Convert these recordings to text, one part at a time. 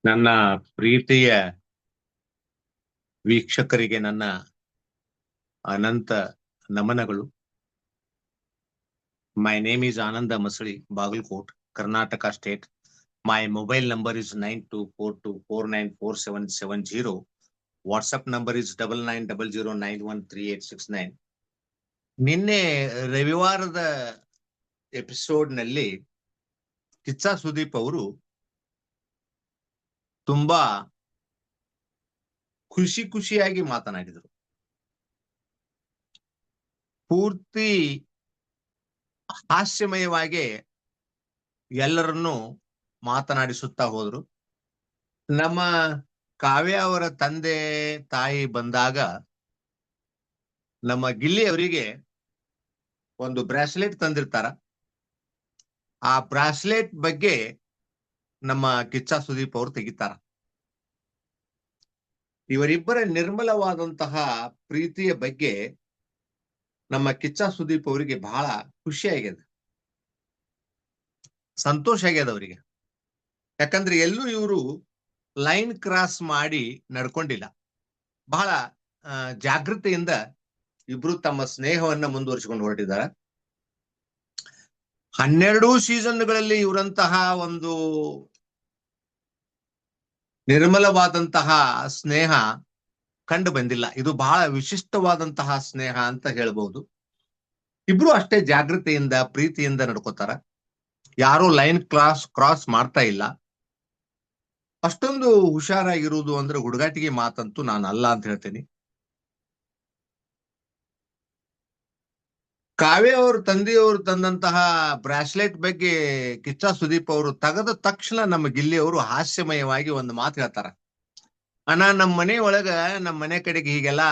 ನನ್ನ ಪ್ರೀತಿಯ ವೀಕ್ಷಕರಿಗೆ ನನ್ನ ಅನಂತ ನಮನಗಳು. My name is Anand Masali, Bagalkot, Karnataka state. My mobile number is 9242494770. WhatsApp number is 9900913869. ನಿನ್ನೆ ರವಿವಾರದ ಎಪಿಸೋಡ್ ನಲ್ಲಿ ಕಿಚ್ಚ ಸುದೀಪ್ ಅವರು ತುಂಬಾ ಖುಷಿಯಾಗಿ ಮಾತನಾಡಿದರು. ಪೂರ್ತಿ ಹಾಸ್ಯಮಯವಾಗಿ ಎಲ್ಲರನ್ನು ಮಾತನಾಡಿಸುತ್ತಾ ಹೋದ್ರು. ನಮ್ಮ ಕಾವ್ಯ ಅವರ ತಂದೆ ತಾಯಿ ಬಂದಾಗ ನಮ್ಮ ಗಿಲ್ಲಿ ಅವರಿಗೆ ಒಂದು ಬ್ರಾಸ್ಲೆಟ್ ತಂದಿರ್ತಾರ. ಆ ಬ್ರಾಸ್ಲೆಟ್ ಬಗ್ಗೆ ನಮ್ಮ ಕಿಚ್ಚ ಸುದೀಪ್ ಅವರು ತೆಗಿತಾರ. ಇವರಿಬ್ಬರ ನಿರ್ಮಲವಾದಂತಹ ಪ್ರೀತಿಯ ಬಗ್ಗೆ ನಮ್ಮ ಕಿಚ್ಚ ಸುದೀಪ್ ಅವರಿಗೆ ಬಹಳ ಖುಷಿ ಆಗ್ಯದ, ಸಂತೋಷ ಆಗ್ಯದ ಅವರಿಗೆ. ಯಾಕಂದ್ರೆ ಎಲ್ಲೂ ಇವರು ಲೈನ್ ಕ್ರಾಸ್ ಮಾಡಿ ನಡ್ಕೊಂಡಿಲ್ಲ. ಬಹಳ ಜಾಗೃತೆಯಿಂದ ಇಬ್ರು ತಮ್ಮ ಸ್ನೇಹವನ್ನ ಮುಂದುವರಿಸಿಕೊಂಡು ಹೊರಟಿದ್ದಾರೆ. 12 ಸೀಸನ್ಗಳಲ್ಲಿ ಇವರಂತಹ ಒಂದು ನಿರ್ಮಲವಾದಂತಹ ಸ್ನೇಹ ಕಂಡು ಬಂದಿಲ್ಲ. ಇದು ಬಹಳ ವಿಶಿಷ್ಟವಾದಂತಹ ಸ್ನೇಹ ಅಂತ ಹೇಳ್ಬಹುದು. ಇಬ್ರು ಅಷ್ಟೇ ಜಾಗೃತೆಯಿಂದ ಪ್ರೀತಿಯಿಂದ ನಡ್ಕೋತಾರ. ಯಾರು ಲೈನ್ ಕ್ರಾಸ್ ಮಾಡ್ತಾ ಇಲ್ಲ. ಅಷ್ಟೊಂದು ಹುಷಾರಾಗಿರುವುದು ಅಂದ್ರೆ ಹುಡುಗಾಟಿಗೆ ಮಾತಂತೂ ನಾನು ಅಲ್ಲ ಅಂತ ಹೇಳ್ತೇನೆ. ಕಾವ್ಯ ಅವರು ತಂದೆಯವರು ತಂದಂತಹ ಬ್ರಾಸ್ಲೆಟ್ ಬಗ್ಗೆ ಕಿಚ್ಚ ಸುದೀಪ್ ಅವರು ತೆಗೆದ ತಕ್ಷಣ ನಮ್ಮ ಗಿಲ್ಲಿ ಅವರು ಹಾಸ್ಯಮಯವಾಗಿ ಒಂದು ಮಾತು ಹೇಳ್ತಾರ. ಅಣ್ಣ, ನಮ್ಮ ಮನೆ ಒಳಗ ನಮ್ಮ ಮನೆ ಕಡೆಗೆ ಹೀಗೆಲ್ಲ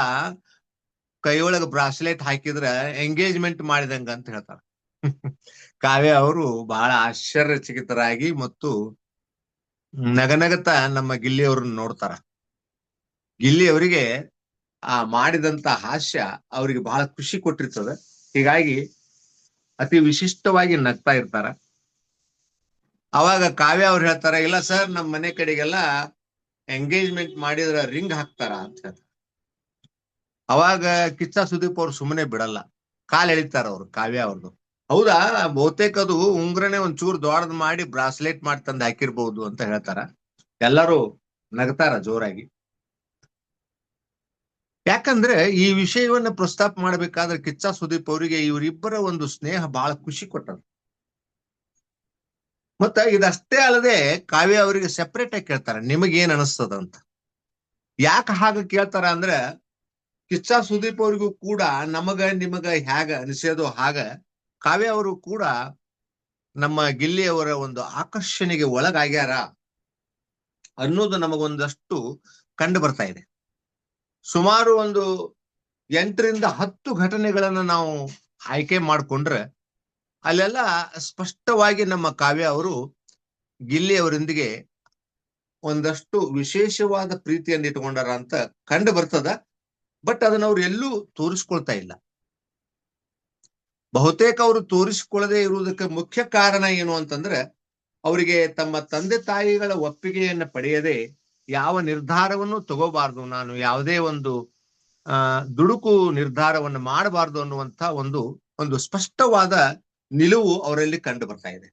ಕೈಯೊಳಗ ಬ್ರಾಸ್ಲೆಟ್ ಹಾಕಿದ್ರ ಎಂಗೇಜ್ಮೆಂಟ್ ಮಾಡಿದಂಗ ಅಂತ ಹೇಳ್ತಾರ. ಕಾವ್ಯ ಅವರು ಬಹಳ ಆಶ್ಚರ್ಯಚಕಿತರಾಗಿ ಮತ್ತು ನಗನಗತ ನಮ್ಮ ಗಿಲ್ಲಿ ಅವ್ರನ್ನ ನೋಡ್ತಾರ. ಗಿಲ್ಲಿ ಅವರಿಗೆ ಆ ಮಾಡಿದಂತ ಹಾಸ್ಯ ಅವರಿಗೆ ಬಹಳ ಖುಷಿ ಕೊಟ್ಟಿರ್ತದ. ಹೀಗಾಗಿ ಅತಿ ವಿಶಿಷ್ಟವಾಗಿ ನಗ್ತಾ ಇರ್ತಾರ. ಅವಾಗ ಕಾವ್ಯ ಅವ್ರು ಹೇಳ್ತಾರ, ಇಲ್ಲ ಸರ್, ನಮ್ಮ ಮನೆ ಕಡೆಗೆಲ್ಲ ಎಂಗೇಜ್ಮೆಂಟ್ ಮಾಡಿದ್ರ ರಿಂಗ್ ಹಾಕ್ತಾರ ಅಂತ ಹೇಳ್ತಾರ. ಅವಾಗ ಕಿಚ್ಚ ಸುದೀಪ್ ಅವ್ರು ಸುಮ್ಮನೆ ಬಿಡಲ್ಲ, ಕಾಲ್ ಎಳಿತಾರ ಅವ್ರು ಕಾವ್ಯ ಅವ್ರದ್ದು. ಹೌದಾ, ಬಹುತೇಕ ಅದು ಉಂಗ್ರನೇ ಒಂಚೂರು ದೊಡ್ಡದ್ ಮಾಡಿ ಬ್ರಾಸ್ಲೆಟ್ ಮಾಡಿ ತಂದು ಹಾಕಿರ್ಬಹುದು ಅಂತ ಹೇಳ್ತಾರ. ಎಲ್ಲರೂ ನಗ್ತಾರ ಜೋರಾಗಿ. ಯಾಕಂದ್ರೆ ಈ ವಿಷಯವನ್ನ ಪ್ರಸ್ತಾಪ ಮಾಡ್ಬೇಕಾದ್ರೆ ಕಿಚ್ಚ ಸುದೀಪ್ ಅವರಿಗೆ ಇವರಿಬ್ಬರ ಒಂದು ಸ್ನೇಹ ಬಹಳ ಖುಷಿ ಕೊಟ್ಟದ. ಮತ್ತ ಇದಷ್ಟೇ ಅಲ್ಲದೆ ಕಾವ್ಯ ಅವರಿಗೆ ಸೆಪರೇಟ್ ಆಗಿ ಕೇಳ್ತಾರ, ನಿಮಗೇನ್ ಅನಿಸ್ತದ ಅಂತ. ಯಾಕೆ ಹಾಗೆ ಕೇಳ್ತಾರ ಅಂದ್ರೆ, ಕಿಚ್ಚ ಸುದೀಪ್ ಅವರಿಗೂ ಕೂಡ ನಿಮಗ ಹೇಗ ಅನಿಸೋದು ಹಾಗ ಕಾವ್ಯ ಅವರು ಕೂಡ ನಮ್ಮ ಗಿಲ್ಲಿ ಅವರ ಒಂದು ಆಕರ್ಷಣೆಗೆ ಒಳಗಾಗ್ಯಾರ ಅನ್ನೋದು ನಮಗೊಂದಷ್ಟು ಕಂಡು ಬರ್ತಾ ಇದೆ. ಸುಮಾರು ಒಂದು 8ರಿಂದ 10 ಘಟನೆಗಳನ್ನ ನಾವು ಆಯ್ಕೆ ಮಾಡಿಕೊಂಡ್ರೆ ಅಲ್ಲೆಲ್ಲ ಸ್ಪಷ್ಟವಾಗಿ ನಮ್ಮ ಕಾವ್ಯ ಅವರು ಗಿಲ್ಲಿ ಅವರೊಂದಿಗೆ ಒಂದಷ್ಟು ವಿಶೇಷವಾದ ಪ್ರೀತಿಯನ್ನು ಇಟ್ಕೊಂಡಾರ ಅಂತ ಕಂಡು ಬರ್ತದ. ಬಟ್ ಅದನ್ನ ಅವ್ರು ಎಲ್ಲೂ ತೋರಿಸ್ಕೊಳ್ತಾ ಇಲ್ಲ. ಬಹುತೇಕ ಅವರು ತೋರಿಸಿಕೊಳ್ಳದೆ ಇರುವುದಕ್ಕೆ ಮುಖ್ಯ ಕಾರಣ ಏನು ಅಂತಂದ್ರೆ, ಅವರಿಗೆ ತಮ್ಮ ತಂದೆ ತಾಯಿಗಳ ಒಪ್ಪಿಗೆಯನ್ನು ಪಡೆಯದೆ ಯಾವ ನಿರ್ಧಾರವನ್ನು ತಗೋಬಾರ್ದು, ನಾನು ಯಾವುದೇ ಒಂದು ದುಡುಕು ನಿರ್ಧಾರವನ್ನು ಮಾಡಬಾರ್ದು ಅನ್ನುವಂತ ಒಂದು ಸ್ಪಷ್ಟವಾದ ನಿಲುವು ಅವರಲ್ಲಿ ಕಂಡು ಬರ್ತಾ ಇದೆ.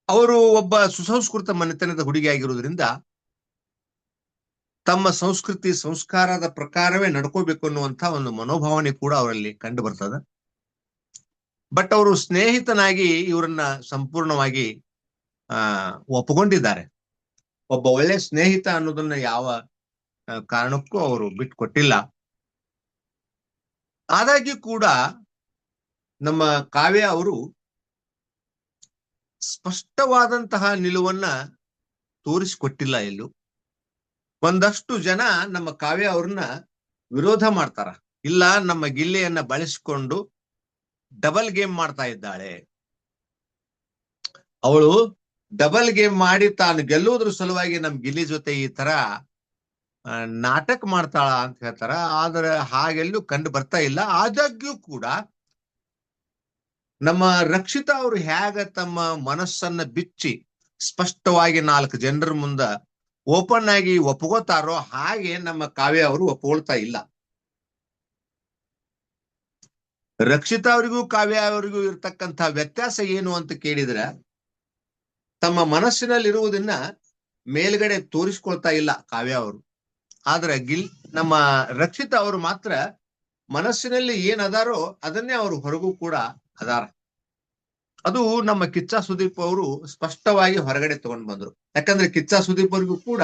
ಅವರು ಒಬ್ಬ ಸುಸಂಸ್ಕೃತ ಮನೆತನದ ಹುಡುಗಿಯಾಗಿರುವುದರಿಂದ ತಮ್ಮ ಸಂಸ್ಕೃತಿ ಸಂಸ್ಕಾರದ ಪ್ರಕಾರವೇ ನಡ್ಕೋಬೇಕು ಅನ್ನುವಂತ ಒಂದು ಮನೋಭಾವನೆ ಕೂಡ ಅವರಲ್ಲಿ ಕಂಡು ಬರ್ತದೆ. ಬಟ್ ಅವರು ಸ್ನೇಹಿತನಾಗಿ ಇವರನ್ನ ಸಂಪೂರ್ಣವಾಗಿ ಒಪ್ಪಿಕೊಂಡಿದ್ದಾರೆ. ಒಬ್ಬ ಒಳ್ಳೆ ಸ್ನೇಹಿತ ಅನ್ನೋದನ್ನ ಯಾವ ಕಾರಣಕ್ಕೂ ಅವರು ಬಿಟ್ಕೊಟ್ಟಿಲ್ಲ. ಆದಾಗ್ಯೂ ಕೂಡ ನಮ್ಮ ಕಾವ್ಯ ಅವರು ಸ್ಪಷ್ಟವಾದಂತಹ ನಿಲುವನ್ನ ತೋರಿಸಿಕೊಟ್ಟಿಲ್ಲ ಎಲ್ಲೂ. ಒಂದಷ್ಟು ಜನ ನಮ್ಮ ಕಾವ್ಯ ಅವ್ರನ್ನ ವಿರೋಧ ಮಾಡ್ತಾರ. ಇಲ್ಲ, ನಮ್ಮ ಗಿಲ್ಲಿಯನ್ನ ಬಳಸಿಕೊಂಡು ಡಬಲ್ ಗೇಮ್ ಮಾಡ್ತಾ ಇದ್ದಾಳೆ, ಅವಳು ಡಬಲ್ ಗೇಮ್ ಮಾಡಿ ತಾನು ಗೆಲ್ಲುವುದ್ರ ಸಲುವಾಗಿ ನಮ್ ಗಿಲ್ಲಿ ಜೊತೆ ಈ ತರ ನಾಟಕ ಮಾಡ್ತಾಳ ಅಂತ ಹೇಳ್ತಾರ. ಆದ್ರೆ ಹಾಗೆಲ್ಲೂ ಕಂಡು ಬರ್ತಾ ಇಲ್ಲ. ಆದಾಗ್ಯೂ ಕೂಡ ನಮ್ಮ ರಕ್ಷಿತಾ ಅವರು ಹೇಗ ತಮ್ಮ ಮನಸ್ಸನ್ನ ಬಿಚ್ಚಿ ಸ್ಪಷ್ಟವಾಗಿ 4 ಜನರ ಮುಂದ ಓಪನ್ ಆಗಿ ಒಪ್ಕೋತಾರೋ ಹಾಗೆ ನಮ್ಮ ಕಾವ್ಯ ಅವರು ಒಪ್ಕೊಳ್ತಾ ಇಲ್ಲ. ರಕ್ಷಿತಾ ಅವರಿಗೂ ಕಾವ್ಯ ಅವರಿಗೂ ಇರ್ತಕ್ಕಂಥ ವ್ಯತ್ಯಾಸ ಏನು ಅಂತ ಕೇಳಿದ್ರೆ, ತಮ್ಮ ಮನಸ್ಸಿನಲ್ಲಿರುವುದನ್ನ ಮೇಲ್ಗಡೆ ತೋರಿಸ್ಕೊಳ್ತಾ ಇಲ್ಲ ಕಾವ್ಯ ಅವರು. ಆದ್ರೆ ನಮ್ಮ ರಕ್ಷಿತಾ ಅವರು ಮಾತ್ರ ಮನಸ್ಸಿನಲ್ಲಿ ಏನ್ ಅದಾರೋ ಅದನ್ನೇ ಅವರು ಹೊರಗೂ ಕೂಡ ಅದಾರ. ಅದು ನಮ್ಮ ಕಿಚ್ಚ ಸುದೀಪ್ ಅವರು ಸ್ಪಷ್ಟವಾಗಿ ಹೊರಗಡೆ ತಗೊಂಡ್ ಬಂದ್ರು. ಯಾಕಂದ್ರೆ ಕಿಚ್ಚ ಸುದೀಪ್ ಅವ್ರಿಗೂ ಕೂಡ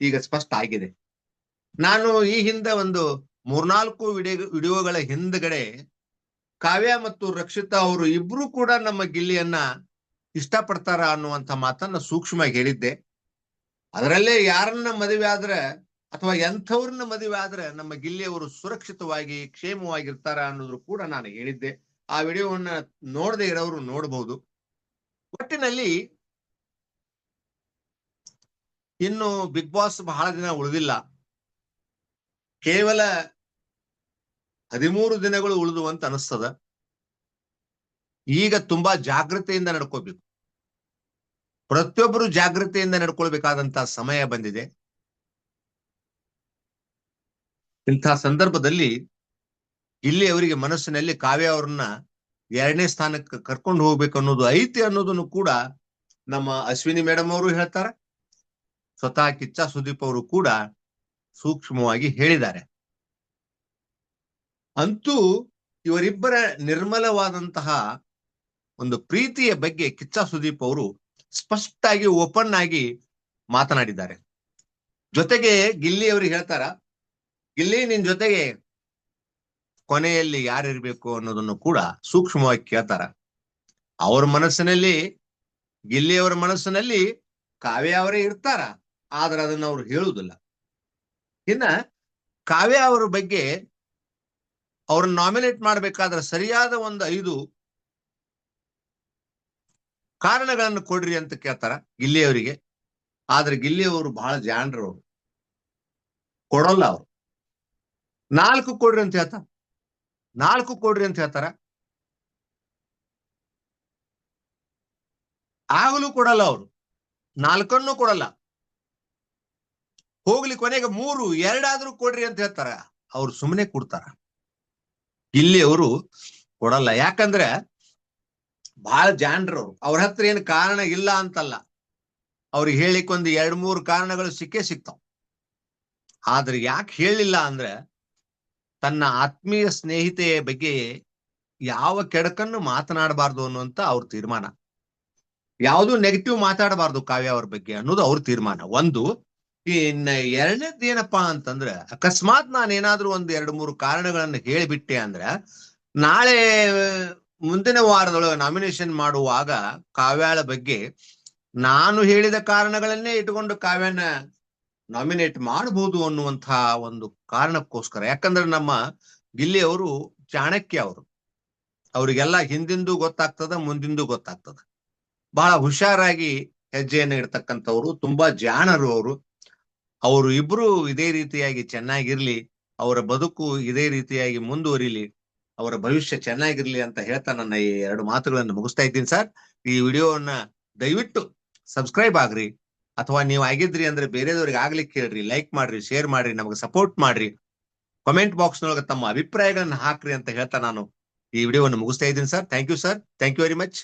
ಈಗ ಸ್ಪಷ್ಟ ಆಗಿದೆ. ನಾನು ಈ ಹಿಂದೆ ಒಂದು 3-4 ವಿಡಿಯೋಗಳ ಹಿಂದ್ಗಡೆ ಕಾವ್ಯ ಮತ್ತು ರಕ್ಷಿತಾ ಅವರು ಇಬ್ರು ಕೂಡ ನಮ್ಮ ಗಿಲ್ಲಿಯನ್ನ ಇಷ್ಟಪಡ್ತಾರ ಅನ್ನುವಂಥ ಮಾತನ್ನ ಸೂಕ್ಷ್ಮವಾಗಿ ಹೇಳಿದ್ದೆ. ಅದರಲ್ಲೇ ಯಾರನ್ನ ಮದುವೆ ಆದ್ರೆ ಅಥವಾ ಎಂಥವ್ರನ್ನ ಮದುವೆ ಆದ್ರೆ ನಮ್ಮ ಗಿಲ್ಲಿಯವರು ಸುರಕ್ಷಿತವಾಗಿ ಕ್ಷೇಮವಾಗಿರ್ತಾರ ಅನ್ನೋದ್ರು ಕೂಡ ನಾನು ಹೇಳಿದ್ದೆ. ಆ ವಿಡಿಯೋವನ್ನ ನೋಡದೆ ಇರೋರು ನೋಡಬಹುದು. ಒಟ್ಟಿನಲ್ಲಿ ಇನ್ನು ಬಿಗ್ ಬಾಸ್ ಬಹಳ ದಿನ ಉಳಿದಿಲ್ಲ. ಕೇವಲ 13 ದಿನಗಳು ಉಳಿದು ಅಂತ ಅನಿಸ್ತದ. ಈಗ ತುಂಬಾ ಜಾಗೃತೆಯಿಂದ ನಡ್ಕೋಬೇಕು. ಪ್ರತಿಯೊಬ್ಬರು ಜಾಗೃತೆಯಿಂದ ನಡ್ಕೊಳ್ಬೇಕಾದಂತ ಸಮಯ ಬಂದಿದೆ. ಇಂಥ ಸಂದರ್ಭದಲ್ಲಿ ಇಲ್ಲಿ ಅವರಿಗೆ ಮನಸ್ಸಿನಲ್ಲಿ ಕಾವ್ಯ ಅವ್ರನ್ನ 2ನೇ ಸ್ಥಾನಕ್ಕೆ ಕರ್ಕೊಂಡು ಹೋಗ್ಬೇಕು ಅನ್ನೋದು ಐತಿ ಅನ್ನೋದನ್ನು ಕೂಡ ನಮ್ಮ ಅಶ್ವಿನಿ ಮೇಡಮ್ ಅವರು ಹೇಳ್ತಾರ. ಸ್ವತಃ ಕಿಚ್ಚ ಸುದೀಪ್ ಅವರು ಕೂಡ ಸೂಕ್ಷ್ಮವಾಗಿ ಹೇಳಿದ್ದಾರೆ. ಅಂತೂ ಇವರಿಬ್ಬರ ನಿರ್ಮಲವಾದಂತಹ ಒಂದು ಪ್ರೀತಿಯ ಬಗ್ಗೆ ಕಿಚ್ಚ ಸುದೀಪ್ ಅವರು ಸ್ಪಷ್ಟವಾಗಿ ಓಪನ್ ಆಗಿ ಮಾತನಾಡಿದ್ದಾರೆ. ಜೊತೆಗೆ ಗಿಲ್ಲಿ ಅವ್ರಿಗೆ ಹೇಳ್ತಾರ, ಗಿಲ್ಲಿ ನಿನ್ ಜೊತೆಗೆ ಕೊನೆಯಲ್ಲಿ ಯಾರಿರ್ಬೇಕು ಅನ್ನೋದನ್ನು ಕೂಡ ಸೂಕ್ಷ್ಮವಾಗಿ ಕೇಳ್ತಾರ. ಅವ್ರ ಮನಸ್ಸಿನಲ್ಲಿ, ಗಿಲ್ಲಿ ಅವರ ಮನಸ್ಸಿನಲ್ಲಿ ಕಾವ್ಯ ಅವರೇ ಇರ್ತಾರ, ಆದ್ರೆ ಅದನ್ನ ಅವ್ರು ಹೇಳುವುದಿಲ್ಲ. ಇನ್ನ ಕಾವ್ಯ ಅವರ ಬಗ್ಗೆ ಅವ್ರನ್ನ ನಾಮಿನೇಟ್ ಮಾಡ್ಬೇಕಾದ್ರೆ ಸರಿಯಾದ ಒಂದು 5 ಕಾರಣಗಳನ್ನು ಕೊಡ್ರಿ ಅಂತ ಕೇಳ್ತಾರ ಗಿಲ್ಲಿ ಅವರಿಗೆ. ಆದ್ರೆ ಗಿಲ್ಲಿ ಅವರು ಬಹಳ ಜಾಣರು, ಅವರು ಕೊಡಲ್ಲ. ಅವರು 4 ಕೊಡ್ರಿ ಅಂತ ಹೇಳ್ತಾರ, 4 ಕೊಡ್ರಿ ಅಂತ ಹೇಳ್ತಾರ, ಆಗಲೂ ಕೊಡಲ್ಲ. ಅವರು 4 ಕೊಡಲ್ಲ. ಹೋಗ್ಲಿ ಕೊನೆಗೆ 3, 2 ಆದ್ರೂ ಕೊಡ್ರಿ ಅಂತ ಹೇಳ್ತಾರ. ಅವ್ರು ಸುಮ್ಮನೆ ಕೊಡ್ತಾರ. ಇಲ್ಲಿ ಅವರು ಕೊಡಲ್ಲ. ಯಾಕಂದ್ರೆ ಬಹಳ ಜಾಣರು. ಅವ್ರ ಹತ್ರ ಏನು ಕಾರಣ ಇಲ್ಲ ಅಂತಲ್ಲ, ಅವ್ರಿಗೆ ಹೇಳಿಕ್ ಒಂದು 2-3 ಕಾರಣಗಳು ಸಿಕ್ಕೇ ಸಿಗ್ತಾವ. ಆದ್ರೆ ಯಾಕೆ ಹೇಳಿಲ್ಲ ಅಂದ್ರೆ, ತನ್ನ ಆತ್ಮೀಯ ಸ್ನೇಹಿತೆಯ ಬಗ್ಗೆ ಯಾವ ಕೆಡಕನ್ನು ಮಾತನಾಡಬಾರ್ದು ಅನ್ನುವಂತ ಅವ್ರ ತೀರ್ಮಾನ. ಯಾವುದು ನೆಗೆಟಿವ್ ಮಾತಾಡಬಾರ್ದು ಕಾವ್ಯ ಅವ್ರ ಬಗ್ಗೆ ಅನ್ನೋದು ಅವ್ರ ತೀರ್ಮಾನ. ಒಂದು. ಇನ್ನ 2ನೇದು ಏನಪ್ಪಾ ಅಂತಂದ್ರೆ, ಅಕಸ್ಮಾತ್ ನಾನೇನಾದ್ರೂ ಒಂದು 2-3 ಕಾರಣಗಳನ್ನು ಹೇಳಿಬಿಟ್ಟೆ ಅಂದ್ರೆ, ನಾಳೆ ಮುಂದಿನ ವಾರದೊಳಗೆ ನಾಮಿನೇಷನ್ ಮಾಡುವಾಗ ಕಾವ್ಯಾಳ ಬಗ್ಗೆ ನಾನು ಹೇಳಿದ ಕಾರಣಗಳನ್ನೇ ಇಟ್ಟುಕೊಂಡು ಕಾವ್ಯನ ನಾಮಿನೇಟ್ ಮಾಡಬಹುದು ಅನ್ನುವಂತಹ ಒಂದು ಕಾರಣಕ್ಕೋಸ್ಕರ. ಯಾಕಂದ್ರೆ ನಮ್ಮ ಗಿಲ್ಲಿ ಅವರು ಚಾಣಕ್ಯ. ಅವರಿಗೆಲ್ಲ ಹಿಂದಿಂದು ಗೊತ್ತಾಗ್ತದ, ಮುಂದಿಂದು ಗೊತ್ತಾಗ್ತದ. ಬಹಳ ಹುಷಾರಾಗಿ ಹೆಜ್ಜೆಯನ್ನು ಇಡ್ತಕ್ಕಂಥವ್ರು, ತುಂಬಾ ಜಾಣರು ಅವರು. ಅವರು ಇಬ್ರು ಇದೇ ರೀತಿಯಾಗಿ ಚೆನ್ನಾಗಿರ್ಲಿ, ಅವರ ಬದುಕು ಇದೇ ರೀತಿಯಾಗಿ ಮುಂದುವರಿಲಿ, ಅವರ ಭವಿಷ್ಯ ಚೆನ್ನಾಗಿರ್ಲಿ ಅಂತ ಹೇಳ್ತಾ ನನ್ನ ಈ 2 ಮಾತುಗಳನ್ನು ಮುಗಿಸ್ತಾ ಇದ್ದೀನಿ ಸರ್. ಈ ವಿಡಿಯೋವನ್ನ ದಯವಿಟ್ಟು ಸಬ್ಸ್ಕ್ರೈಬ್ ಆಗ್ರಿ, ಅಥವಾ ನೀವು ಆಗಿದ್ರಿ ಅಂದ್ರೆ ಬೇರೆದವ್ರಿಗೆ ಆಗ್ಲಿಕ್ಕೆ ಹೇಳ್ರಿ, ಲೈಕ್ ಮಾಡ್ರಿ, ಶೇರ್ ಮಾಡ್ರಿ, ನಮಗೆ ಸಪೋರ್ಟ್ ಮಾಡ್ರಿ, ಕಮೆಂಟ್ ಬಾಕ್ಸ್ ನೊಳಗೆ ತಮ್ಮ ಅಭಿಪ್ರಾಯಗಳನ್ನ ಹಾಕ್ರಿ ಅಂತ ಹೇಳ್ತಾ ನಾನು ಈ ವಿಡಿಯೋವನ್ನು ಮುಗಿಸ್ತಾ ಇದ್ದೀನಿ sir. Thank you sir, thank you very much.